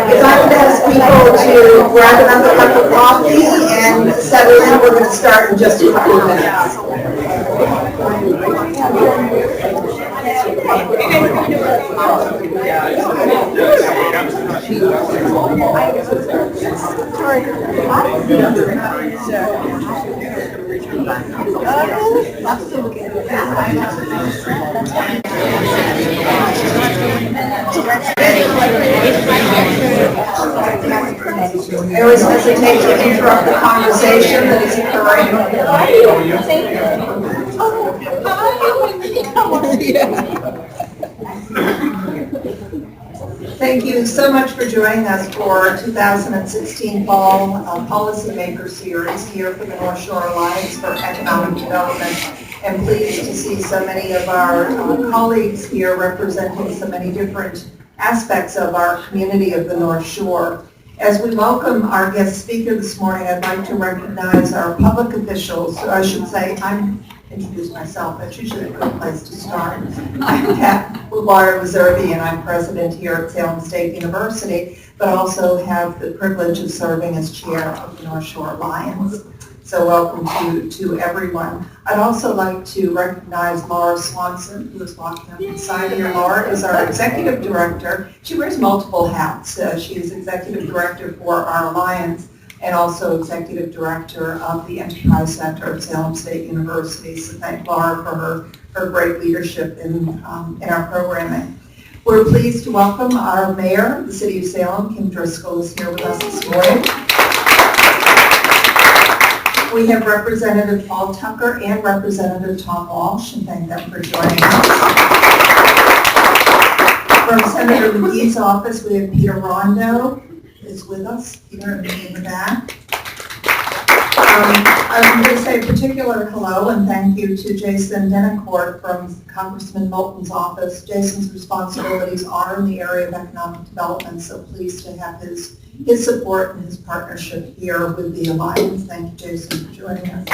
If I would ask people to grab another cup of coffee and settle in, we're going to start in just a couple of minutes. I always hesitate to interrupt the conversation that is occurring. Thank you so much for joining us for 2016 Fall Policymaker Series here for the North Shore Alliance for Economic Development. And pleased to see so many of our colleagues here representing so many different aspects of our community of the North Shore. As we welcome our guest speaker this morning, I'd like to recognize our public officials. I should say, introduce myself. That's usually a good place to start. I'm Pat Reservi, and I'm president here at Salem State University, but also have the privilege of serving as chair of the North Shore Alliance. So welcome to everyone. I'd also like to recognize Laura Swanson, who is walking up inside here. Laura is our executive director. She wears multiple hats. She is executive director for our alliance and also executive director of the Enterprise Center of Salem State University. So thank Laura for her great leadership in our programming. We're pleased to welcome our mayor of the city of Salem, Kim Driscoll, is here with us this morning. We have Representative Paul Tucker and Representative Tom Walsh, and thank them for joining us. From Senator McGee's office, we have Peter Rondo is with us. Peter in the back. I'm going to say a particular hello and thank you to Jason Denoncourt from Congressman Moulton's office. Jason's responsibilities are in the area of economic development, so pleased to have his support and his partnership here with the Alliance. Thank you, Jason, for joining us.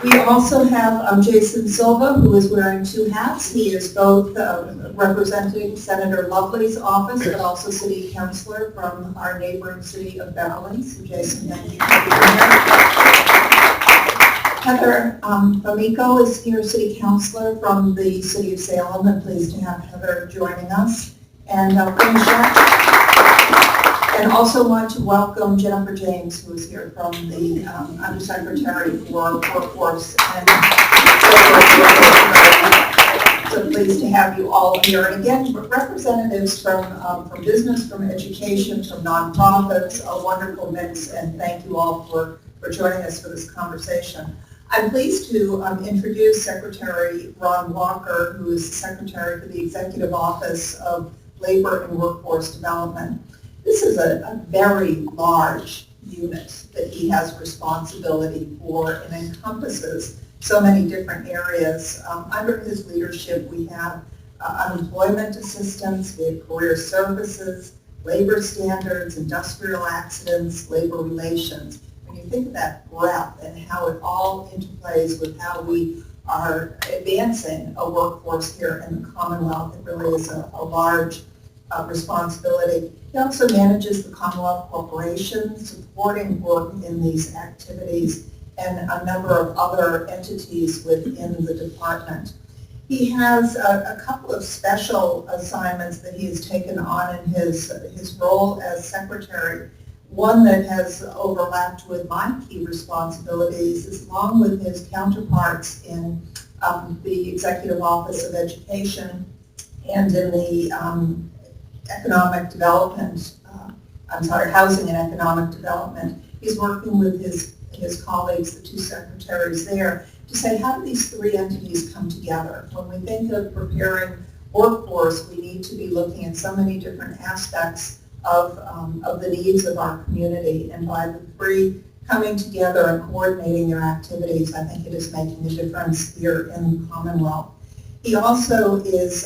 We also have Jason Silva, who is wearing two hats. He is both representing Senator Lovely's office, but also city councilor from our neighboring city of Beverly. So Jason, thank you for being here. Heather Amico is here, city councilor from the city of Salem, and pleased to have Heather joining us. And finish up. And also want to welcome Jennifer James, who is here from the Undersecretary for Workforce. And so pleased to have you all here. And again, representatives from business, from education, from nonprofits, a wonderful mix. And thank you all for joining us for this conversation. I'm pleased to introduce Secretary Ron Walker, who is Secretary for the Executive Office of Labor and Workforce Development. This is a very large unit that he has responsibility for and encompasses so many different areas. Under his leadership, we have unemployment assistance, we have career services, labor standards, industrial accidents, labor relations. When you think of that breadth and how it all interplays with how we are advancing a workforce here in the Commonwealth, it really is a large responsibility. He also manages the Commonwealth Corporation, supporting work in these activities, and a number of other entities within the department. He has a couple of special assignments that he has taken on in his role as secretary. One that has overlapped with my key responsibilities is, along with his counterparts in the Executive Office of Education and in the Housing and Economic Development. He's working with his colleagues, the two secretaries there, to say, how do these three entities come together? When we think of preparing workforce, we need to be looking at so many different aspects of the needs of our community, and by the three coming together and coordinating their activities, I think it is making a difference here in the Commonwealth. He also is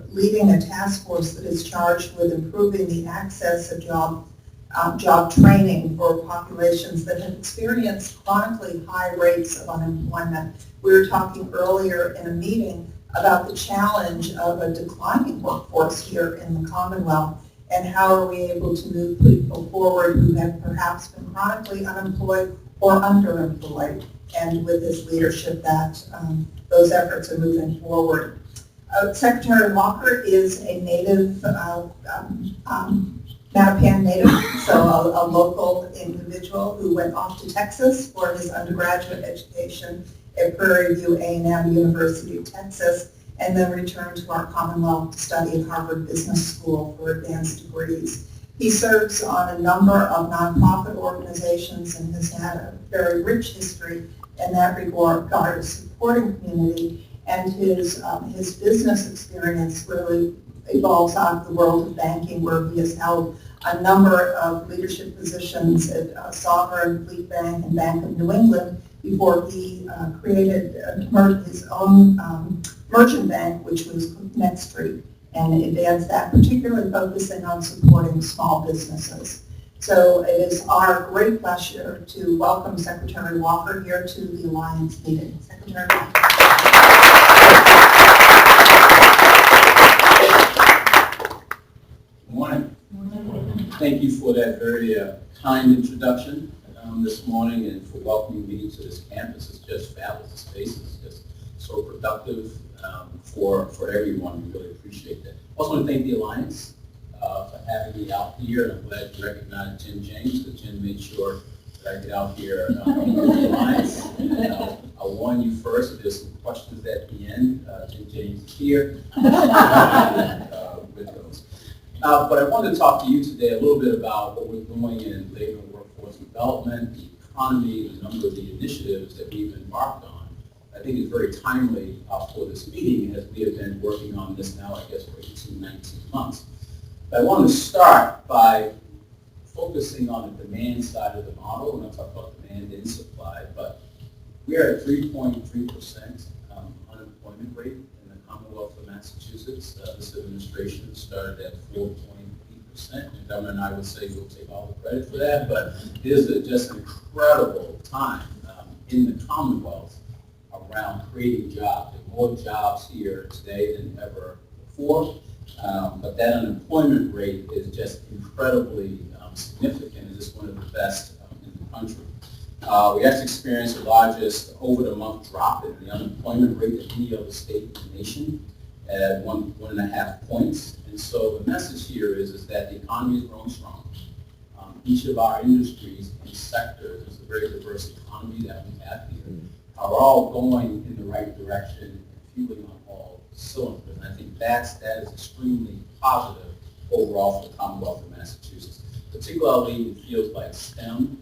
leading a task force that is charged with improving the access of job training for populations that have experienced chronically high rates of unemployment. We were talking earlier in a meeting about the challenge of a declining workforce here in the Commonwealth, and how are we able to move people forward who have perhaps been chronically unemployed or underemployed. And with his leadership, that those efforts are moving forward. Secretary Walker is a native, Mattapan native, so a local individual who went off to Texas for his undergraduate education at Prairie View A&M University of Texas, and then returned to our Commonwealth to study at Harvard Business School for advanced degrees. He serves on a number of nonprofit organizations and has had a very rich history in that regard of supporting community, and his business experience really evolves out of the world of banking, where he has held a number of leadership positions at Sovereign, Fleet Bank, and Bank of New England before he created his own merchant bank, which was Next Street, and advanced that, particularly focusing on supporting small businesses. So it is our great pleasure to welcome Secretary Walker here to the Alliance meeting. Secretary Walker. Good morning. Thank you for that very kind introduction this morning, and for welcoming me to this campus. It's just fabulous. The space is just so productive for everyone. We really appreciate that. I also want to thank the Alliance for having me out here, and I'm glad you recognized Jim James, because Jim made sure that I get out here in the Alliance. And I'll warn you first, if there's some questions at the end, Jim James is here with those. But I wanted to talk to you today a little bit about what we're doing in labor and workforce development, the economy, and a number of the initiatives that we've embarked on. I think it's very timely for this meeting, as we have been working on this now, I guess, for 18, 19 months. But I want to start by focusing on the demand side of the model, and I'll talk about demand and supply, but we're at 3.3% unemployment rate in the Commonwealth of Massachusetts. This administration started at 4.8%, and Governor and I would say we'll take all the credit for that, but it is just an incredible time in the Commonwealth around creating jobs. There are more jobs here today than ever before, but that unemployment rate is just incredibly significant. It's just one of the best in the country. We actually experienced the largest over-the-month drop in the unemployment rate of any other state in the nation at 1.5 points. And so the message here is that the economy is growing strong. Each of our industries and sectors, it's a very diverse economy that we have here, are all going in the right direction and fueling on all cylinders. And I think that is extremely positive overall for the Commonwealth of Massachusetts, particularly in fields like STEM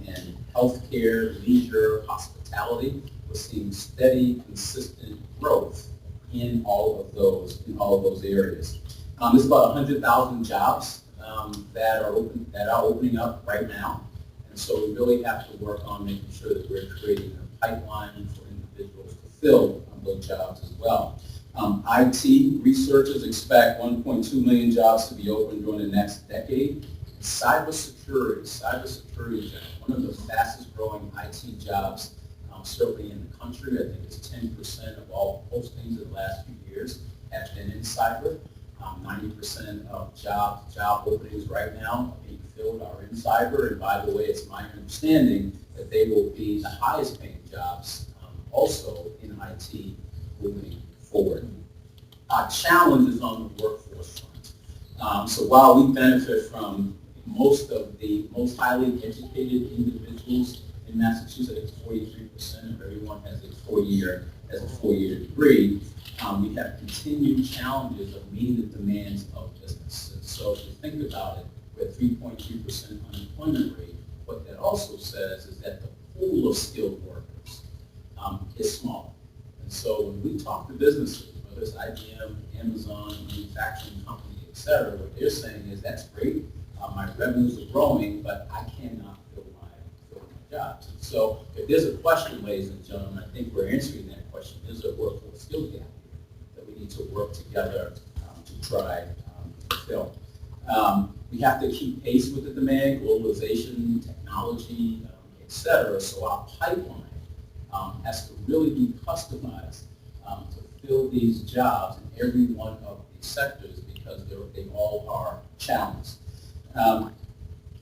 and healthcare, leisure, hospitality. We're seeing steady, consistent growth in all of those areas. There's about 100,000 jobs that are opening up right now, and so we really have to work on making sure that we're creating a pipeline for individuals to fill those jobs as well. IT researchers expect 1.2 million jobs to be open during the next decade. Cybersecurity is one of the fastest growing IT jobs, certainly in the country. I think it's 10% of all postings in the last few years have been in cyber. 90% of job openings right now being filled are in cyber, and by the way, it's my understanding that they will be the highest paying jobs also in IT moving forward. Our challenge is on the workforce front. So while we benefit from most of the most highly educated individuals in Massachusetts, 43% of everyone has a four-year degree, we have continued challenges of meeting the demands of business. And so if you think about it, with 3.3% unemployment rate, what that also says is that the pool of skilled workers is small. And so when we talk to businesses, whether it's IBM, Amazon, manufacturing company, et cetera, what they're saying is that's great, my revenues are growing, but I cannot fill my jobs. And so if there's a question, ladies and gentlemen, I think we're answering that question. Is there a workforce skills gap that we need to work together to try to fill? We have to keep pace with the demand, globalization, technology, et cetera. So our pipeline has to really be customized to fill these jobs in every one of these sectors because they all are challenged. The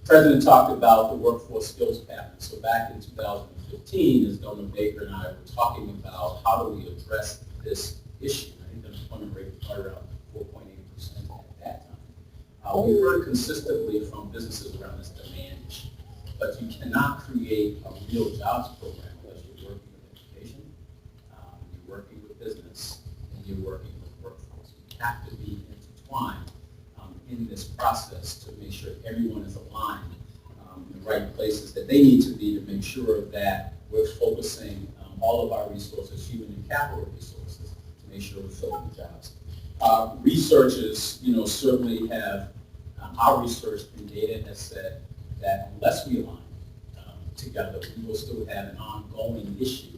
President talked about the workforce skills cabinet. So back in 2015, as Governor Baker and I were talking about how do we address this issue. I think the unemployment rate was right around 4.8% at that time. We heard consistently from businesses around this demand issue, but you cannot create a real jobs program unless you're working with education, you're working with business, and you're working with workforce. You have to be intertwined in this process to make sure everyone is aligned in the right places that they need to be to make sure that we're focusing all of our resources, human and capital resources, to make sure we're filling the jobs. Researchers, certainly have, our research and data has said that unless we align together, we will still have an ongoing issue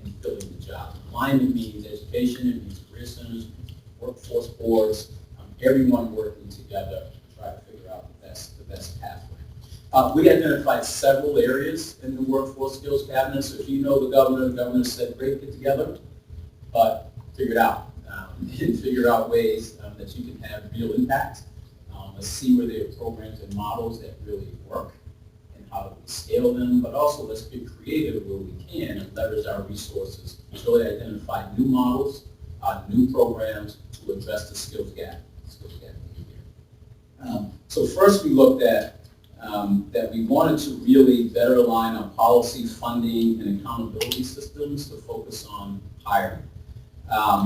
in filling the jobs. Alignment means education, it means career centers, workforce boards, everyone working together to try to figure out the best pathway. We identified several areas in the workforce skills cabinet. So if you know the governor said, great, get together, but figure it out. And figure out ways that you can have real impact. Let's see where there are programs and models that really work and how do we scale them, but also let's get creative where we can and leverage our resources to really identify new models, new programs to address the skills gap. So first we looked at that we wanted to really better align our policy, funding, and accountability systems to focus on hiring.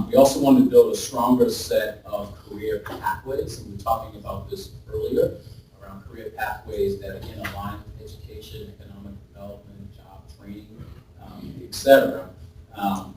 We also wanted to build a stronger set of career pathways, and we were talking about this earlier, around career pathways that again align with education, economic development, job training, et cetera.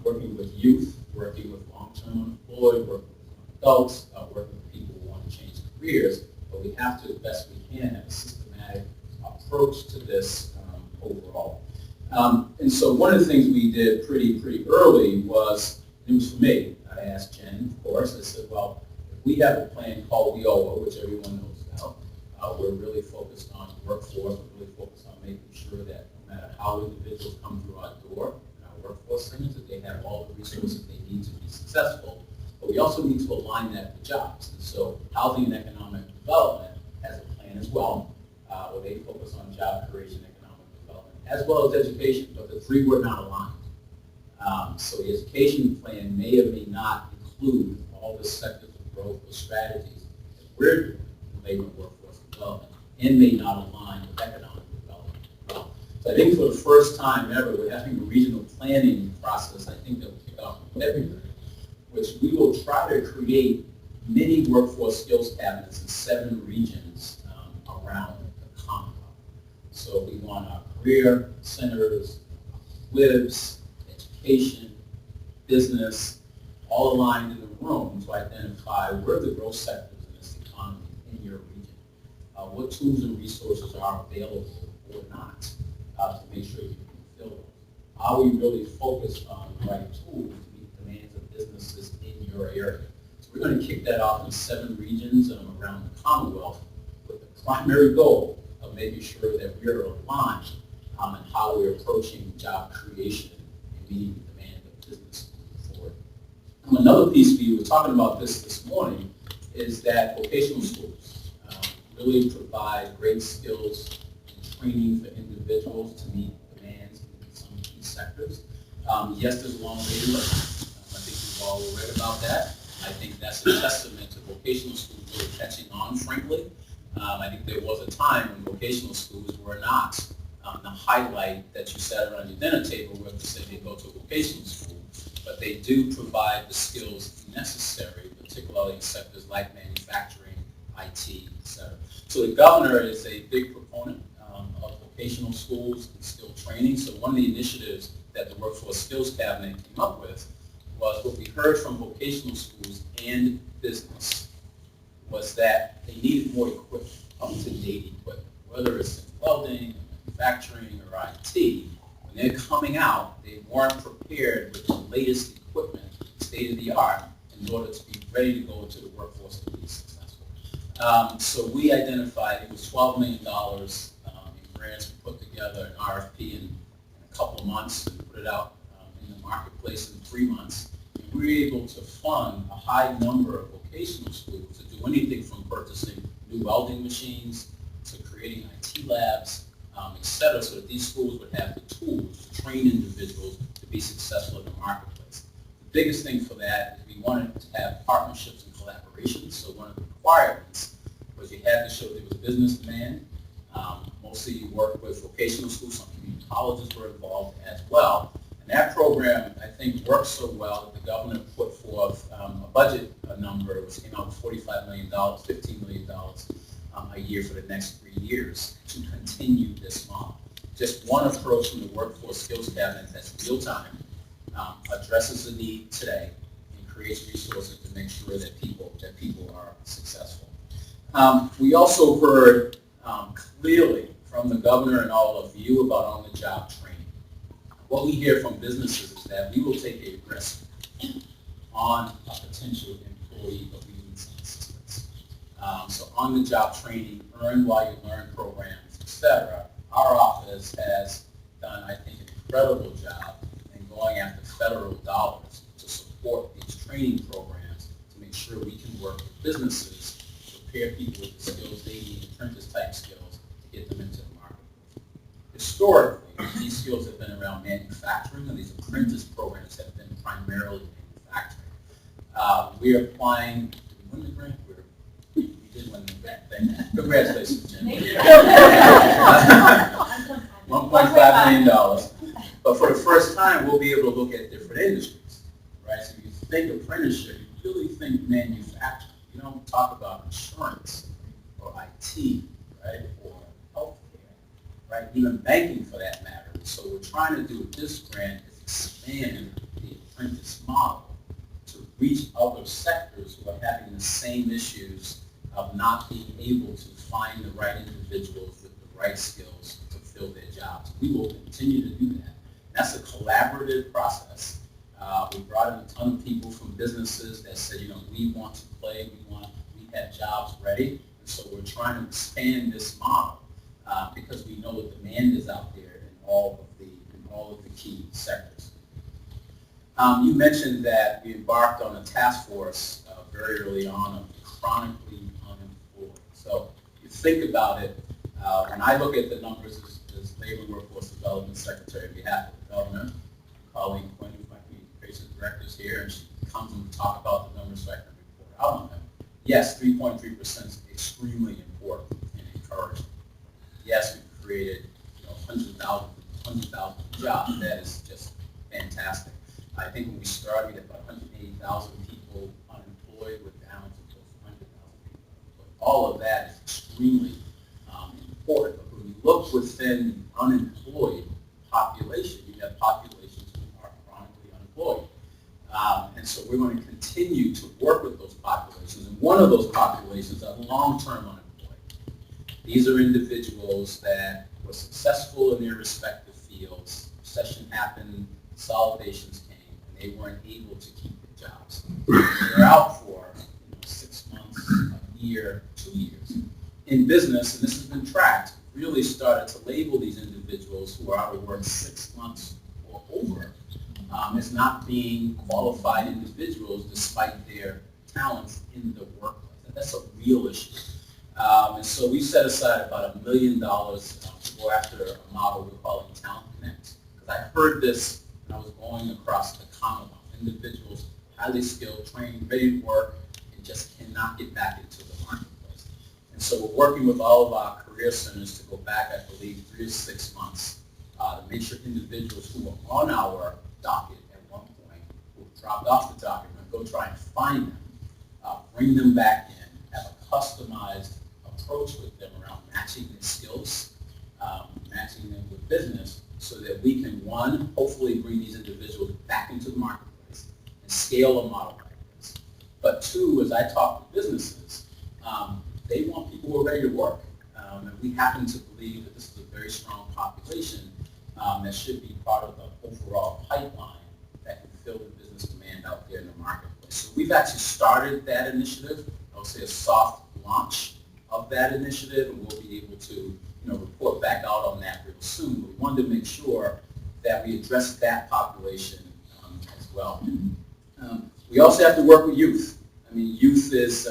Working with youth, working with long-term unemployed, working with adults, working with people who want to change careers, but we have to, as best we can, have a systematic approach to this overall. And so one of the things we did pretty early was, it was for me, I asked Jen, of course, I said, well, if we have a plan called EOLWD, which everyone knows about, we're really focused on workforce, we're really focused on making sure that no matter how individuals come through our door in our workforce centers, that they have all the resources they need to be successful. But we also need to align that with jobs. And so Housing and Economic Development has a plan as well, where they focus on job creation, economic development, as well as education, but the three were not aligned. So the education plan may or may not include all the sectors of growth or strategies that we're doing in labor and workforce development, and may not align with economic development as well. So I think for the first time ever, we're having a regional planning process, I think that will kick off in February, which we will try to create many workforce skills cabinets in 7 regions around the Commonwealth. So we want our career centers, WIBs, education, business, all aligned in the room to identify where the growth sectors in this economy in your region. What tools and resources are available or not to make sure you can fill those. Are we really focused on the right tools to meet the demands of businesses in your area? So we're going to kick that off in 7 regions around the Commonwealth with the primary goal of making sure that we're aligned in how we're approaching job creation and meeting the demand of business moving forward. Another piece we were talking about this morning is that vocational schools really provide great skills and training for individuals to meet demands in some key sectors. Yes, there's a long waiting list. I think we've all read about that. I think that's a testament to vocational schools really catching on, frankly. I think there was a time when vocational schools were not the highlight that you sat around your dinner table with to say they go to a vocational school, but they do provide the skills necessary, particularly in sectors like manufacturing, IT, etc. So the governor is a big proponent of vocational schools and skill training. So one of the initiatives that the Workforce Skills Cabinet came up with was what we heard from vocational schools and business was that they needed more equipment, up-to-date equipment, whether it's in welding, manufacturing, or IT. When they're coming out, they weren't prepared with the latest equipment, state-of-the-art, in order to be ready to go into the workforce to be successful. So we identified, it was $12 million in grants. We put together an RFP in a couple of months and put it out in the marketplace in 3 months. And we were able to fund a high number of vocational schools to do anything from purchasing new welding machines to creating IT labs, et cetera, so that these schools would have the tools to train individuals to be successful in the marketplace. The biggest thing for that is we wanted to have partnerships and collaborations. So one of the requirements was you had to show there was business demand. Mostly you work with vocational schools, some community colleges were involved as well. And that program, I think, worked so well that the governor put forth a budget number, which came out with $45 million, $15 million a year for the next 3 years to continue this model. Just one approach from the Workforce Skills Cabinet that's real time, addresses the need today, and creates resources to make sure that people are successful. We also heard clearly from the governor and all of you about on-the-job training. What we hear from businesses is that we will take a risk on a potential employee, but we need some assistance. So on-the-job training, earn while you learn programs, etc. Our office has done, I think, an incredible job in going after federal dollars to support these training programs to make sure we can work with businesses to prepare people with the skills they need, apprentice-type skills, to get them into the market. Historically, these skills have been around manufacturing, and these apprentice programs have been primarily manufacturing. We are applying, did we win the grant? We did win the grant. Congratulations, Jim. $1.5 million. But for the first time, we'll be able to look at different industries, right? So you think apprenticeship, you really think manufacturing. You don't talk about insurance or IT, right, or healthcare, right, even banking for that matter. So what we're trying to do with this grant is expand the apprentice model to reach other sectors who are having the same issues of not being able to find the right individuals with the right skills to fill their jobs. We will continue to do that. That's a collaborative process. We brought in a ton of people from businesses that said, you know, we want to play, we have jobs ready, and so we're trying to expand this model because we know the demand is out there in all of the key sectors. You mentioned that we embarked on a task force very early on of chronically unemployed. So if you think about it, when I look at the numbers as Labor and Workforce Development Secretary on behalf of the governor, colleague Quinn, who's my communications director, is here, and she comes and talk about the numbers so I can report out on them. Yes, 3.3% is extremely important and encouraging. Yes, we've created 100,000 jobs. That is just fantastic. I think when we started, we had about 180,000 people unemployed. We're down to close to 100,000 people unemployed. All of that is extremely important. But when you look within the unemployed population, you have populations who are chronically unemployed. And so we're going to continue to work with those populations. And one of those populations are long-term unemployed. These are individuals that were successful in their respective fields. Recession happened, consolidations came, and they weren't able to keep their jobs. They're out for 6 months, a year, 2 years. in business, and this has been tracked, really started to label these individuals who are out of work 6 months or over as not being qualified individuals despite their talents in the workplace. And that's a real issue. And so we set aside about $1 million to go after a model we're calling Talent Connect. Because I heard this when I was going across the Commonwealth. Individuals, highly skilled, trained, ready to work, and just cannot get back into the marketplace. And so we're working with all of our career centers to go back, I believe, 3 to 6 months to make sure individuals who are on our docket at one point, who have dropped off the docket, we're going to go try and find them, bring them back in, have a customized approach with them around matching their skills, matching them with business, so that we can, one, hopefully bring these individuals back into the marketplace and scale a model like this. But two, as I talk to businesses, they want people who are ready to work. And we happen to believe that this is a very strong population that should be part of the overall pipeline that can fill the business demand out there in the marketplace. So we've actually started that initiative, I would say a soft launch of that initiative, and we'll be able to report back out on that real soon. But we wanted to make sure that we address that population as well. We also have to work with youth. I mean, youth is,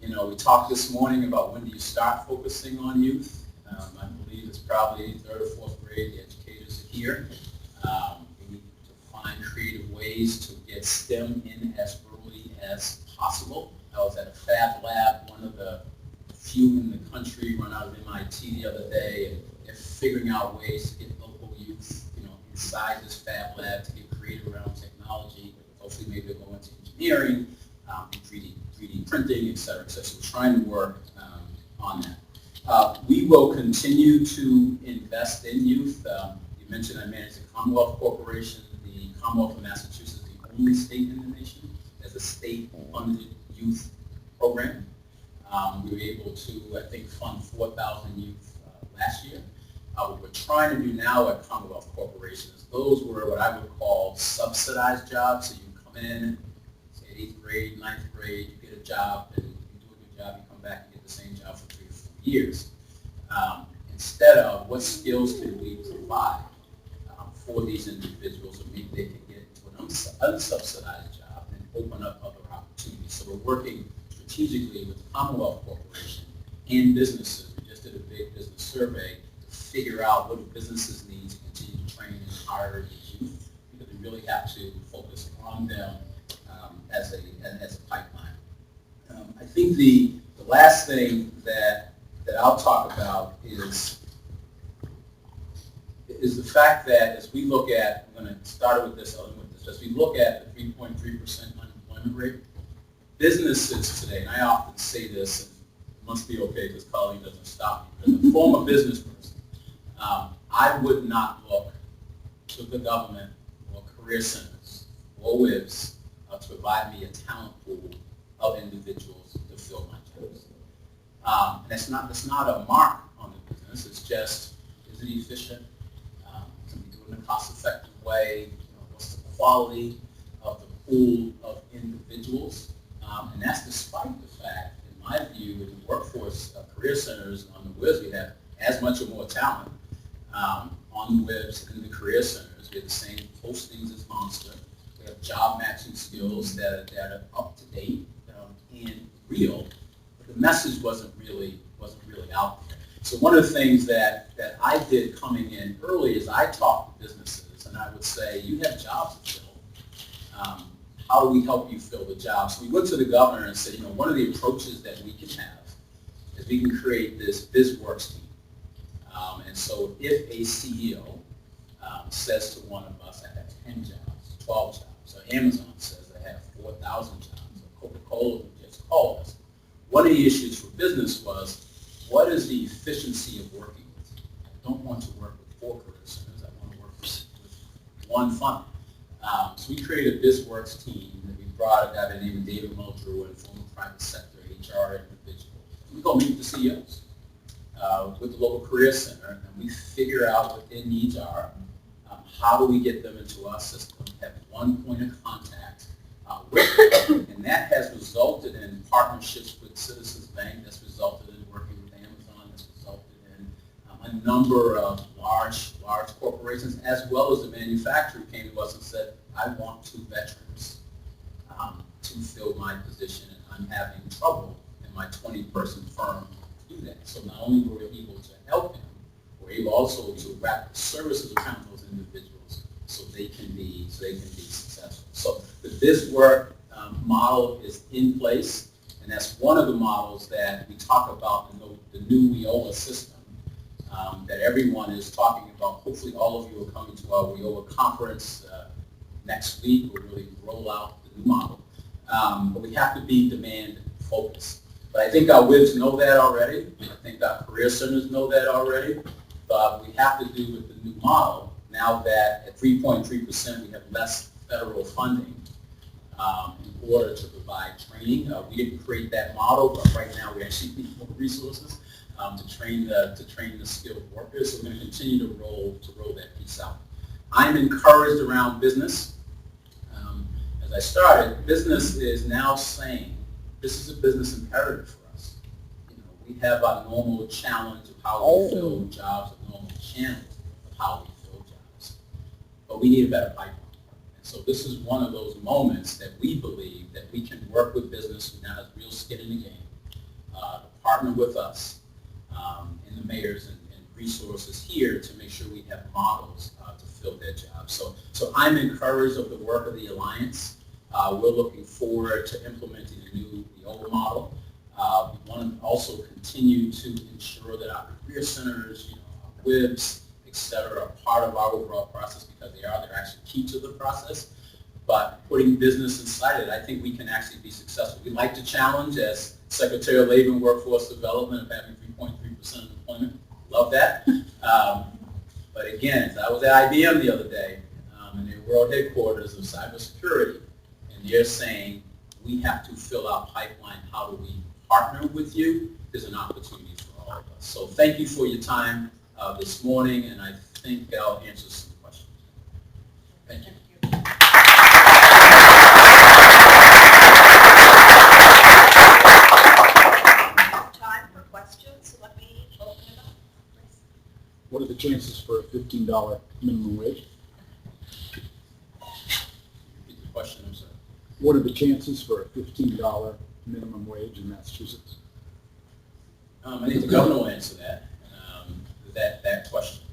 we talked this morning about when do you start focusing on youth. I believe it's probably 3rd or 4th grade, the educators are here. We need to find creative ways to get STEM in as early as possible. I was at a Fab Lab, one of the few in the country, run out of MIT the other day, and they're figuring out ways to get local youth, inside this Fab Lab to get creative around technology. Hopefully maybe they'll go into engineering, 3D printing, et cetera, et cetera. So we're trying to work on that. We will continue to invest in youth. You mentioned I manage the Commonwealth Corporation. The Commonwealth of Massachusetts is the only state in the nation as a state-funded youth program. We were able to, I think, fund 4,000 youth last year. What we're trying to do now at Commonwealth Corporation is those were what I would call subsidized jobs. So you come in, say 8th grade, 9th grade, you get a job, and you do a good job, you come back and get the same job for 3 or 4 years. Instead of what skills can we provide for these individuals, or maybe they can get into an unsubsidized job and open up other opportunities. So we're working strategically with the Commonwealth Corporation and businesses. We just did a big business survey to figure out what do businesses need to continue to train and hire these youth, because we really have to focus on them as a pipeline. I think the last thing that I'll talk about is the fact that as we look at, I'm going to start with this, I'll end with this, as we look at the 3.3% unemployment rate, businesses today, and I often say this, and it must be okay because Colleen doesn't stop me, as a former business person, I would not look to the government or career centers or WIBs to provide me a talent pool of individuals to fill my jobs. And that's not a mark on the business, it's just, is it efficient? Can we do it in a cost-effective way? What's the quality of the pool of individuals? And that's despite the fact, in my view, in the workforce career centers on the WIBs, we have as much or more talent on the WIBs and in the career centers. We have the same postings as Monster. We have job matching skills that are up to date and real, but the message wasn't really out there. So one of the things that I did coming in early is I talked to businesses, and I would say, you have jobs to fill. How do we help you fill the jobs? So we went to the governor and said, one of the approaches that we can have is we can create this BizWorks team. And so if a CEO says to one of us, I have 10 jobs, 12 jobs, so Amazon says I have 4,000 jobs, or Coca-Cola just called us, one of the issues for business was, what is the efficiency of working with you? I don't want to work with 4 career centers, I want to work with one funnel. So we created a BizWorks team, and we brought a guy by the name of David Muldrew, and former private sector HR individual. We go meet the CEOs with the local career center, and we figure out what their needs are. How do we get them into our system, have one point of contact with them, And that has resulted in partnerships with Citizens Bank, that's resulted in working with Amazon, that's resulted in a number of large corporations, as well as the manufacturer came to us and said, I want 2 veterans to fill my position, and I'm having trouble in my 20-person firm to do that. So not only were we able to help him, we're able also to wrap the services around those individuals so they can be successful. So this work model is in place, and that's one of the models that we talk about in the new WIOLA system that everyone is talking about. Hopefully all of you are coming to our WIOLA conference next week. We'll really roll out the new model. But we have to be demand focused. But I think our WIBs know that already. I think our career centers know that already. But we have to do with the new model, now that at 3.3% we have less federal funding in order to provide training. We didn't create that model, but right now we actually need more resources to train the skilled workers. So we're going to continue to roll that piece out. I'm encouraged around business. As I started, business is now saying this is a business imperative for us. You know, we have our normal challenge of how we fill jobs, a normal challenge of how we fill jobs, but we need a better pipeline. And so this is one of those moments that we believe that we can work with business who now has real skin in the game, to partner with us and the mayors and resources here to make sure we have models to fill their jobs. So I'm encouraged of the work of the Alliance. We're looking forward to implementing a new WIOLA model. We want to also continue to ensure that our career centers, our WIBs, et cetera, are part of our overall process because they're actually key to the process. But putting business inside it, I think we can actually be successful. We like to challenge, as Secretary of Labor and Workforce Development, of having 3.3% unemployment. Love that. But again, I was at IBM the other day in their world headquarters of cybersecurity, and they're saying we have to fill our pipeline. How do we partner with you? There's an opportunity for all of us. So thank you for your time this morning, and I think I'll answer some questions. Thank you. Time for questions, so let me open it up. What are the chances for a $15 minimum wage? Repeat the question, I'm sorry. What are the chances for a $15 minimum wage in Massachusetts? I think the governor will answer that question.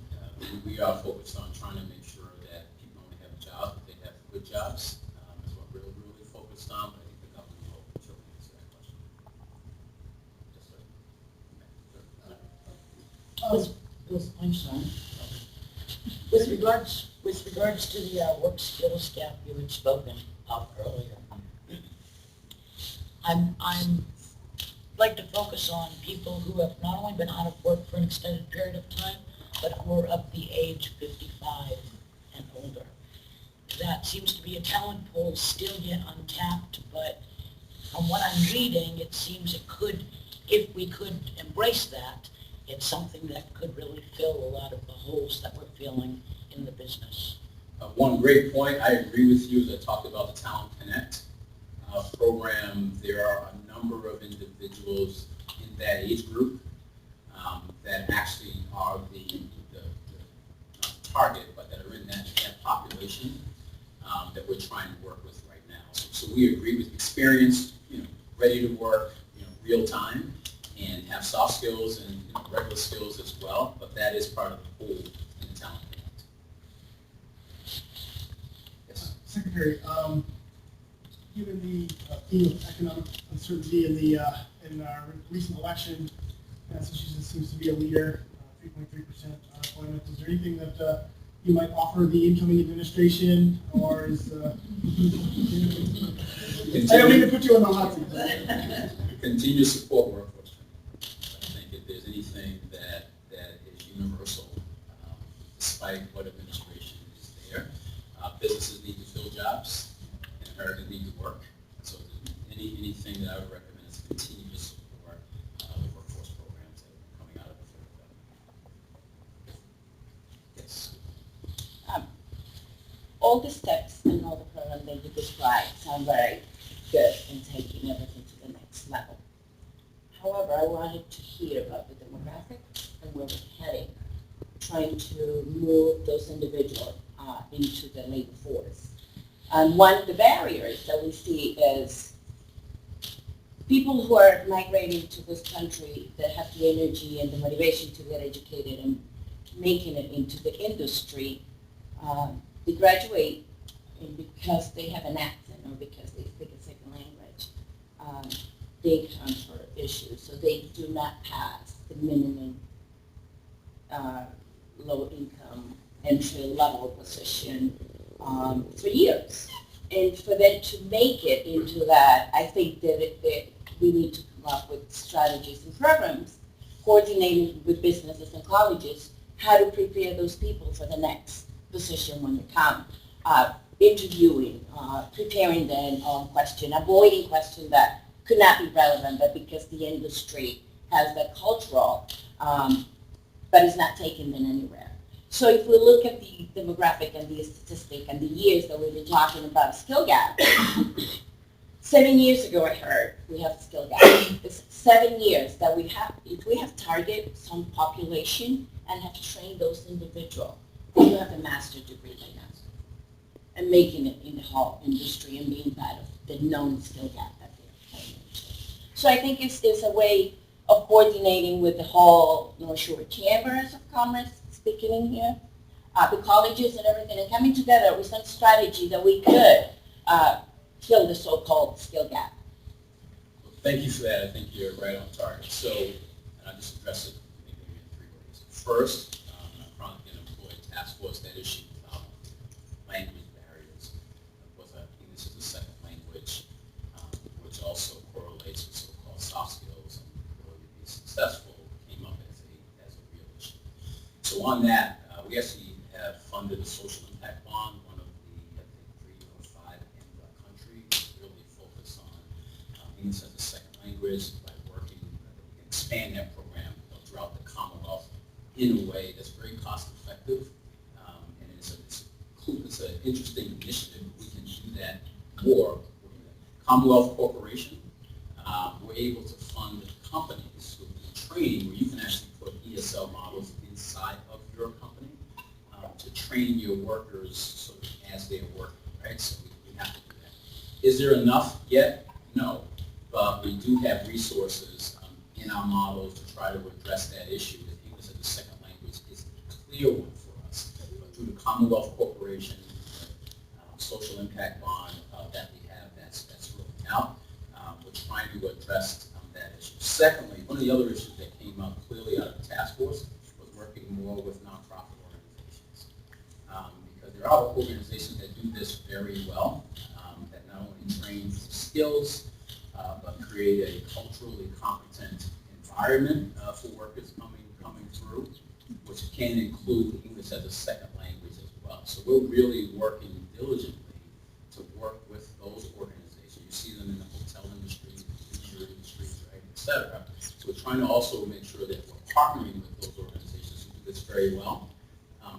We are focused on trying to make sure that people only have jobs, but they have good jobs. That's what we're really focused on. But I think the governor will answer that question. Yes, sir. I'm sorry. With regards to the work skills gap you had spoken of earlier, I'm like to focus on people who have not only been out of work for an extended period of time, but who are of the age 55 and older. That seems to be a talent pool still yet untapped, but from what I'm reading, it seems it could, if we could embrace that, it's something that could really fill a lot of the holes that we're feeling in the business. One great point, I agree with you, as I talked about the Talent Connect program. There are a number of individuals in that age group that actually are the target, but that are in that population that we're trying to work with right now. So we agree with experience, ready to work, real time, and have soft skills and regular skills as well, but that is part of the pool in the Talent Connect. Yes. Secretary, given the theme of economic uncertainty in our recent election, Massachusetts seems to be a leader, 3.3% unemployment. Is there anything that you might offer the incoming administration, or is I don't mean to put you on the hot seat. Continue to support workforce training. I think if there's anything that is universal, despite what administration is there, businesses need to fill jobs, and Americans need to work. So anything that I would recommend is continue to support the workforce programs that are coming out of the federal government. Yes. All the steps and all the programs that you described sound very good. and taking everything to the next level. However, I wanted to hear about the demographics and where we're heading, trying to move those individuals into the labor force. And one of the barriers that we see is people who are migrating to this country that have the energy and the motivation to get educated and making it into the industry, they graduate and because they have an accent or because they speak a second language, they encounter issues. So they do not pass the minimum low income entry level position for years. And for them to make it into that, I think that we need to come up with strategies and programs, coordinating with businesses and colleges, how to prepare those people for the next position when they come. Interviewing, preparing them on question, avoiding questions that could not be relevant, but because the industry has that cultural, but it's not taking them anywhere. So if we look at the demographic and the statistic and the years that we've been talking about skill gap, 7 years ago I heard we have skill gap. It's 7 years that we have, if we have targeted some population and have trained those individuals, who have a master's degree by now, and making it in the whole industry and being part of the known skill gap that they're playing into. So I think it's a way of coordinating with the whole North Shore Chambers of Commerce, speaking in here, the colleges and everything, and coming together with some strategy that we could fill the so-called skill gap. Well, thank you for that. I think you're right on target. So, and I'll just address it maybe in 3 ways. First, a chronic unemployed task force that issue about language barriers. Of course, English is a second language, which also correlates with so-called soft skills and ability to be successful, came up as a real issue. So on that, we actually have funded a social impact bond, one of the, I think, 3 or 5 in the country, to really focus on English as a second language by working, we can expand that program throughout the Commonwealth in a way that's very cost effective. And it's an interesting initiative. We can do that more. Commonwealth Corporation, we're able to fund companies with training where you can actually put ESL models inside of your company to train your workers sort of as they're working, right? So we have to do that. Is there enough yet? No, but we do have resources in our models to try to address that issue. That English as a second language is a clear one for us. But through the Commonwealth Corporation, social impact bond that we have, that's rolling out. We're trying to address that issue. Secondly, one of the other issues that came up clearly out of the task force was working more with nonprofit organizations. Because there are organizations that do this very well, that not only train skills, but create a culturally competent environment for workers coming through, which can include English as a second language as well. So we're really working diligently to work with those organizations. You see them in the hotel industry, the leisure industry, right, et cetera. So we're trying to also make sure that we're partnering with those organizations who do this very well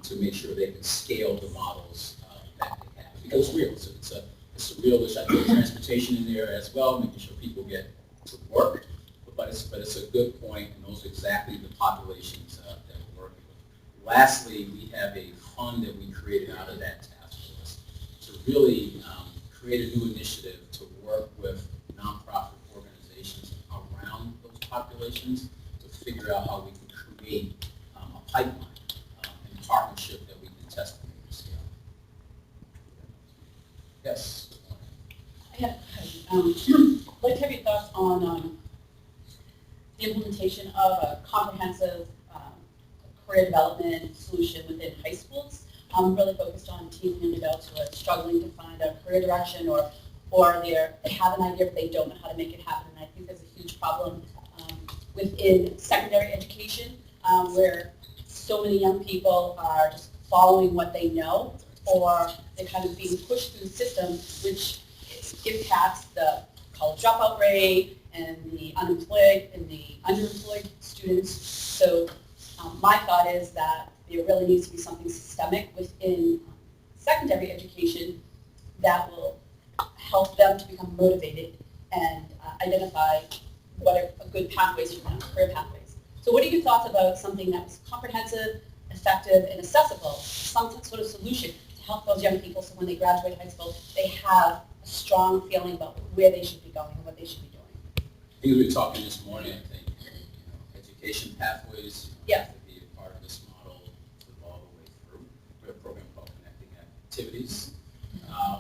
to make sure they can scale the models that they have. Because it's real. So it's a real issue. I put transportation in there as well, making sure people get to work. But it's a good point, and those are exactly the populations that we're working with. Lastly, we have a fund that we created out of that task force to really create a new initiative to work with nonprofit organizations around those populations to figure out how we can create a pipeline and partnership that we can test and make scale. Yes. I'd like to have your thoughts on the implementation of a comprehensive career development solution within high schools, really focused on teen and young adults who are struggling to find a career direction or they have an idea but they don't know how to make it happen. And I think there's a huge problem within secondary education where so many young people are just following what they know, or they're kind of being pushed through the system, which impacts the college dropout rate and the unemployed and the underemployed students. So my thought is that there really needs to be something systemic within secondary education that will help them to become motivated and identify what are good pathways for them, career pathways. So what are your thoughts about something that was comprehensive, effective, and accessible, some sort of solution to help those young people so when they graduate high school, they have a strong feeling about where they should be going and what they should be doing? I think we were talking this morning, I think, education pathways have to be a part of this model all the way through. We have a program called Connecting Activities.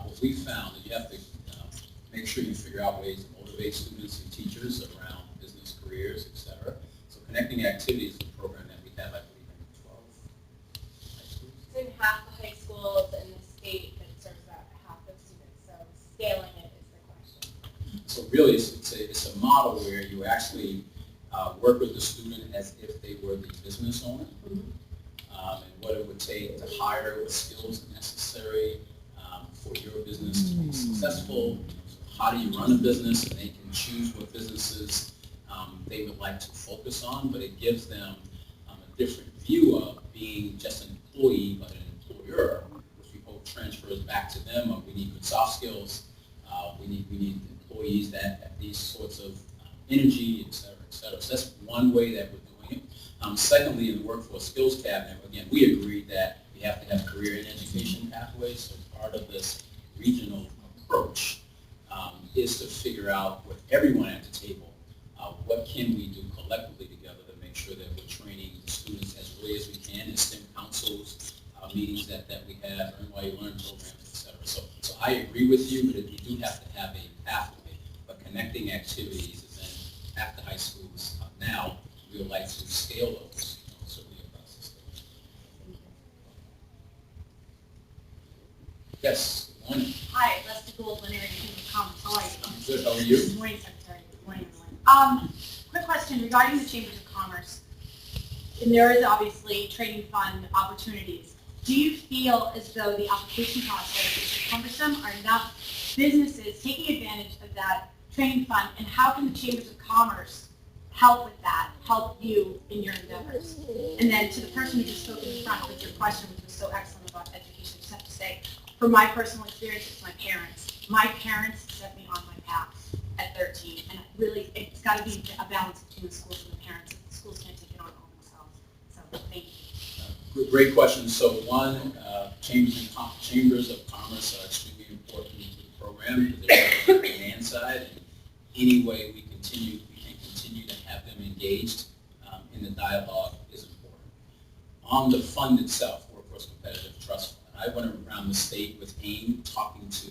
What we found is you have to make sure you figure out ways to motivate students and teachers around business careers, et cetera. So Connecting Activities is a program that we have, I believe, in 12 high schools. It's in half the high schools in the state, but it serves about half the students, so scaling it is the question. So really, it's a model where you actually work with the student as if they were the business owner, and what it would take to hire, what skills are necessary for your business to be successful. So how do you run a business? And they can choose what businesses they would like to focus on, but it gives them a different view of being just an employee, but an employer, which we hope transfers back to them. We need good soft skills. We need employees that have these sorts of energy, et cetera, et cetera. So that's one way that we're doing it. Secondly, in the Workforce Skills Cabinet, again, we agreed that we have to have career and education pathways. So part of this regional approach is to figure out with everyone at the table, what can we do collectively together to make sure that we're training students as early as we can in STEM councils, meetings that we have, Earn While You Learn programs, et cetera. So I agree with you, but you do have to have a pathway. But Connecting Activities is in after high schools. Now, we would like to scale those, certainly across the state. Yes, good morning. Hi, Leslie Gould, Linear Chamber of Commerce. How are you? Good, how are you? Good morning, Secretary. Good morning, everyone. Quick question regarding the Chambers of Commerce. And there is obviously training fund opportunities. Do you feel as though the application process is cumbersome? Are enough businesses taking advantage of that training fund? And how can the Chambers of Commerce help with that, help you in your endeavors? And then to the person who just spoke in the front with your question, which was so excellent about education, I just have to say, from my personal experience, it's my parents. My parents set me on my path at 13, and it's got to be a balance between the schools and the parents. The schools can't take it on all themselves. So thank you. Great question. So one, chambers of commerce are extremely important to the program because they're on the demand side, and any way we can continue to have them engaged in the dialogue is important. On the fund itself, Workforce Competitive Trust Fund, I went around the state with AIM talking to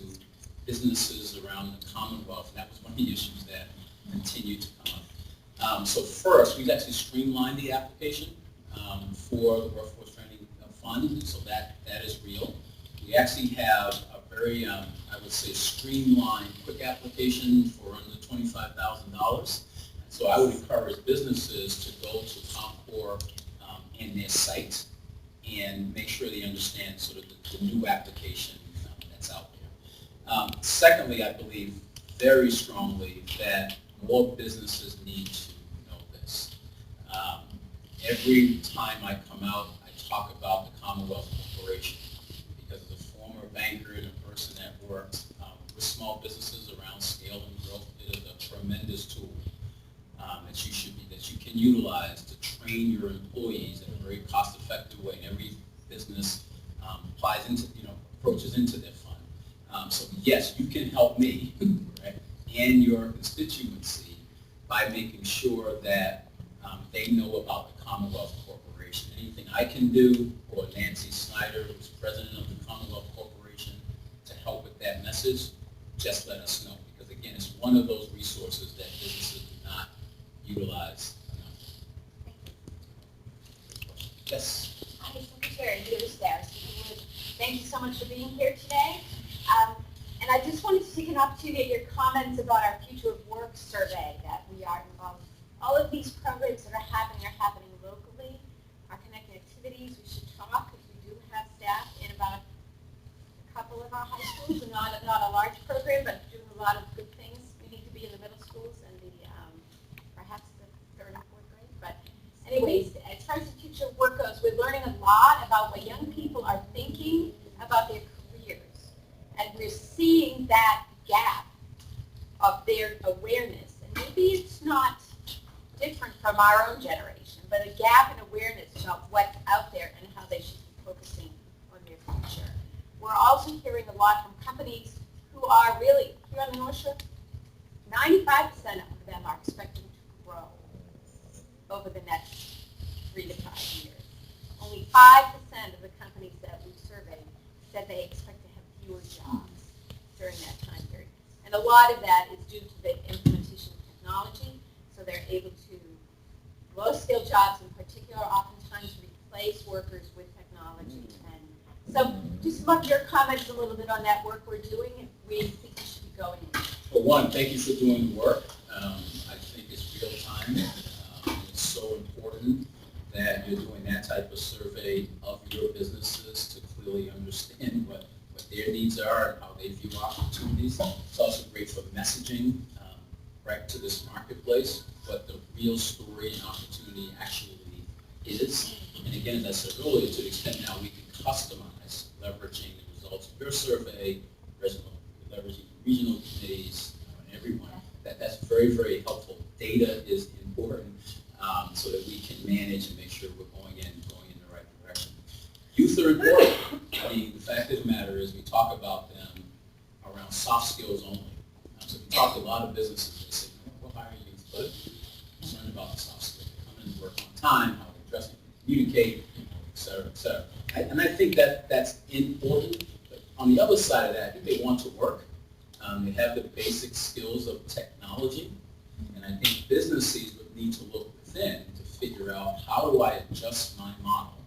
businesses around the Commonwealth, and that was one of the issues that continued to come up. So first, we've actually streamlined the application for the Workforce Training Fund, and so that is real. We actually have a very, I would say, streamlined, quick application for under $25,000. So I would encourage businesses to go to Concord and their site and make sure they understand sort of the new application that's out there. Secondly, I believe very strongly that more businesses need to know this. Every time I come out, I talk about the Commonwealth Corporation because as a former banker and a person that worked with small businesses around scale and growth, it is a tremendous tool that you can utilize to train your employees in a very cost-effective way. And every business approaches into their fund. So yes, you can help me, right, and your constituency by making sure that they know about the Commonwealth Corporation. Anything I can do, or Nancy Snyder, who's president of the Commonwealth Corporation, to help with that message, just let us know. Because again, it's one of those resources that businesses do not utilize enough. Yes? Hi, Secretary Ronald L. Thank you so much for being here today. And I just wanted to take an opportunity to get your comments about our Future of Work survey that we are involved in. All of these programs that are happening locally. Our connected activities, we should talk because we do have staff in about a couple of our high schools, and not a large program, but doing a lot of good things. We need to be in the middle schools and perhaps the 3rd and 4th grade. But anyways, as far as the Future of Work goes, we're learning a lot about what young people are thinking about their careers. And we're seeing that gap of of their awareness. And maybe it's not different from our own generation, but a gap in awareness about what's out there and how they should be focusing on their future. We're also hearing a lot from companies who are really, here on the North Shore, 95% of them are expecting to grow over the next 3 to 5 years. Only 5% of the companies that we surveyed said they expect to have fewer jobs during that time period. And a lot of that is due to the implementation of technology, so they're able to, low-skilled jobs in particular, oftentimes replace workers with technology. And so just love your comments a little bit on that work we're doing. We think we should be going in. Well, one, thank you for doing the work. I think it's real time. It's so important that you're doing that type of survey of your businesses to clearly understand what their needs are and how they view opportunities. It's also great for messaging right to this marketplace, what the real story and opportunity actually is. And again, as I said earlier, to the extent now we can customize, leveraging the results of your survey, leveraging regional committees, and everyone, that's very, very helpful. Data is important so that we can manage and make sure we're going in the right direction. Youth are important. I mean, the fact of the matter is we talk about them around soft skills only. So we talk to a lot of businesses, they say, we'll hire youth, but I'm concerned about the soft skills. They come in and work on time, how they dress, communicate, et cetera, et cetera. And I think that's important. But on the other side of that, if they want to work, they have the basic skills of technology. And I think businesses would need to look within to figure out how do I adjust my model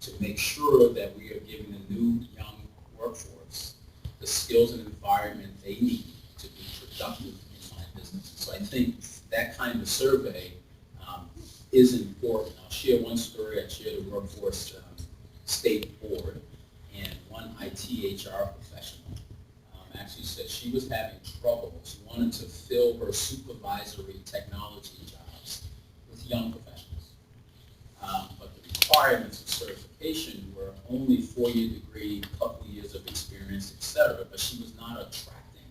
to make sure that we are giving the new young workforce the skills and environment they need to be productive in my business. So I think that kind of survey is important. I'll share one story. I chaired a workforce state board, and one IT HR professional actually said she was having trouble. She wanted to fill her supervisory technology jobs with young professionals. But the requirements of certification were only 4-year degree, couple years of experience, et cetera, but she was not attracting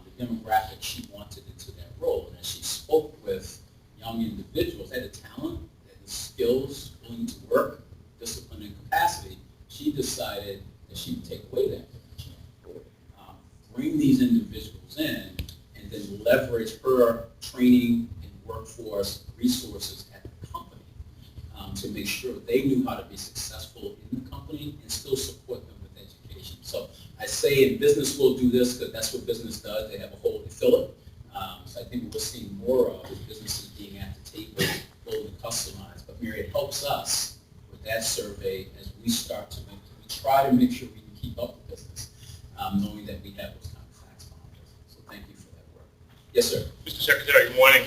the demographic she wanted into that role. And as she spoke with young individuals, they had the talent, they had the skills, willing to work, discipline and capacity, she decided that she would take away that potential. Bring these individuals in and then leverage her training and workforce resources at the company to make sure they knew how to be successful in the company and still support them with education. So I say in business we'll do this because that's what business does. They have a hole to fill it. So I think what we're seeing more of is businesses being at the table, build and customize. But Mary, it helps us with that survey as we start to try to make sure we can keep up with business, knowing that we have those kind of facts behind us. So thank you for that work. Yes, sir. Mr. Secretary, good morning.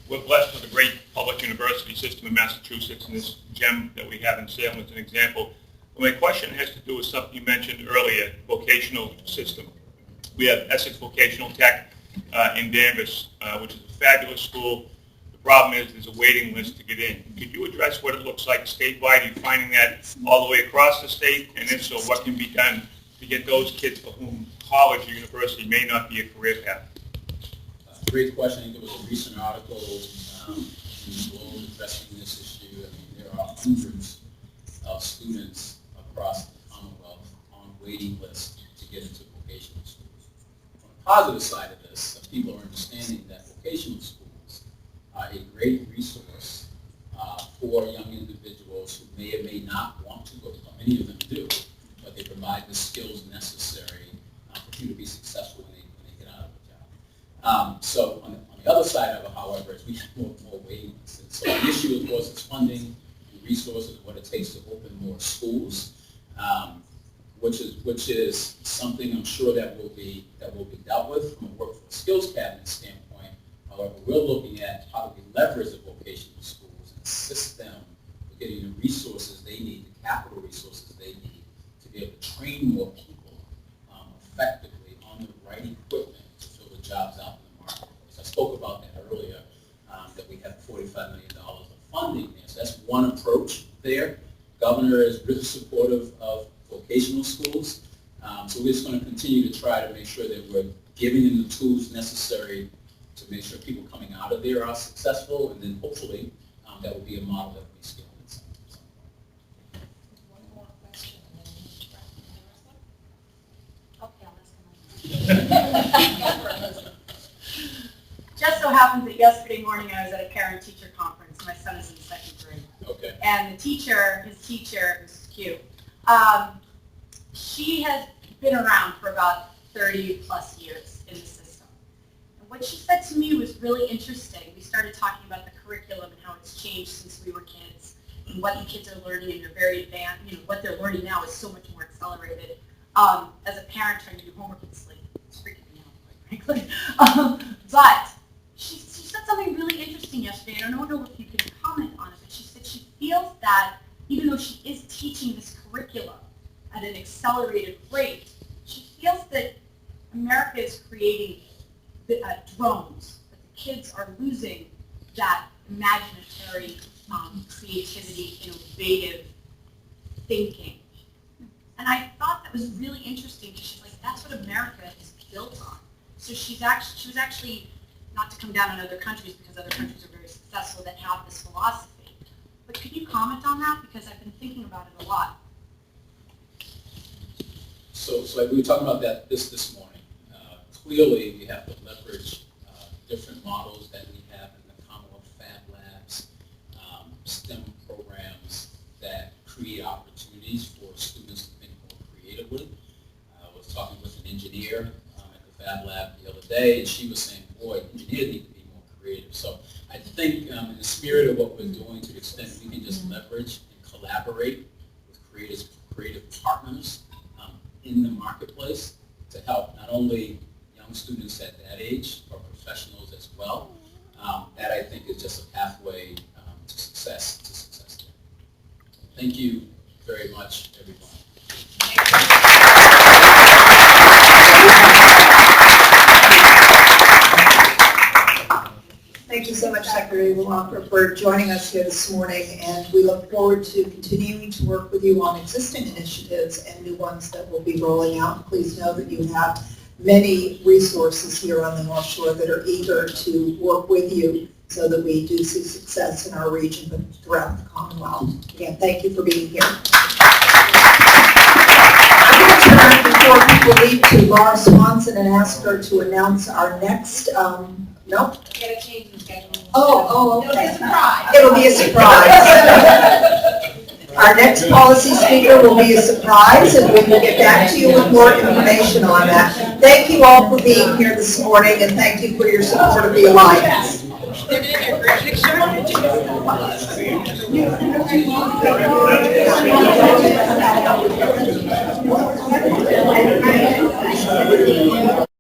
We're blessed with a great public university system in Massachusetts, and this gem that we have in Salem is an example. Well, my question has to do with something you mentioned earlier, vocational system. We have Essex Vocational Tech in Danvers, which is a fabulous school. The problem is there's a waiting list to get in. Could you address what it looks like statewide? Are you finding that all the way across the state? And if so, what can be done to get those kids for whom college or university may not be a career path? Great question. I think there was a recent article in the Globe addressing this issue. I mean, there are hundreds of students across the Commonwealth on waiting lists to get into vocational schools. On the positive side of this, people are understanding that vocational schools are a great resource for young individuals who may or may not want to go to them. Many of them do, but they provide the skills necessary for you to be successful when they get out of a job. So on the other side of it, however, is we have more waiting lists. And so the issue, of course, is funding and resources, what it takes to open more schools, which is something I'm sure that will be dealt with from a workforce skills cabinet standpoint. However, we're looking at how do we leverage the vocational schools and assist them with getting the resources they need, the capital resources they need to be able to train more people effectively on the right equipment to fill the jobs out in the marketplace. I spoke about that earlier, that we have $45 million of funding there. So that's one approach there. Governor is really supportive of vocational schools. So we're just going to continue to try to make sure that we're giving them the tools necessary to make sure people coming out of there are successful, and then hopefully that will be a model that we scale in some point. One more question, and then we need to wrap up the rest of Just so happens that yesterday morning I was at a parent-teacher conference. My son is in 2nd grade. Okay. And his teacher, Mrs. Q, she has been around for about 30 plus years in the system. And what she said to me was really interesting. We started talking about the curriculum and how it's changed since we were kids and what the kids are learning, and they're very advanced. What they're learning now is so much more accelerated. As a parent trying to do homework and sleep, it's freaking me out, quite frankly. But she said something really interesting yesterday, and I don't know if you could comment on it, but she said she feels that even though she is teaching this curriculum at an accelerated rate, she feels that America is creating drones, that the kids are losing that imaginatory creativity, innovative thinking. And I thought that was really interesting because she's like, that's what America is built on. So she was actually, not to come down on other countries because other countries are very successful that have this philosophy. But could you comment on that? Because I've been thinking about it a lot. So we were talking about that this morning. Clearly, we have to leverage different models that we have in the Commonwealth Fab Labs, STEM programs that create opportunities for students to think more creatively. I was talking with an engineer at the Fab Lab the other day, and she was saying, boy, engineers need to be more creative. So I think in the spirit of what we're doing, to the extent we can just leverage and collaborate with creative partners in the marketplace to help not only young students at that age, but professionals as well. That I think is just a pathway to success. Thank you very much, everyone. Thank you so much, Secretary Walker, for joining us here this morning, and we look forward to continuing to work with you on existing initiatives and new ones that will be rolling out. Please know that you have many resources here on the North Shore that are eager to work with you so that we do see success in our region but throughout the Commonwealth. Again, thank you for being here. I'm going to turn before people leave to Laura Swanson and ask her to announce our next, nope. Get a change in schedule. Oh, okay. It'll be a surprise. It'll be a surprise. Our next policy speaker will be a surprise, and we will get back to you with more information on that. Thank you all for being here this morning, and thank you for your support of the Alliance. They're going to get a great picture.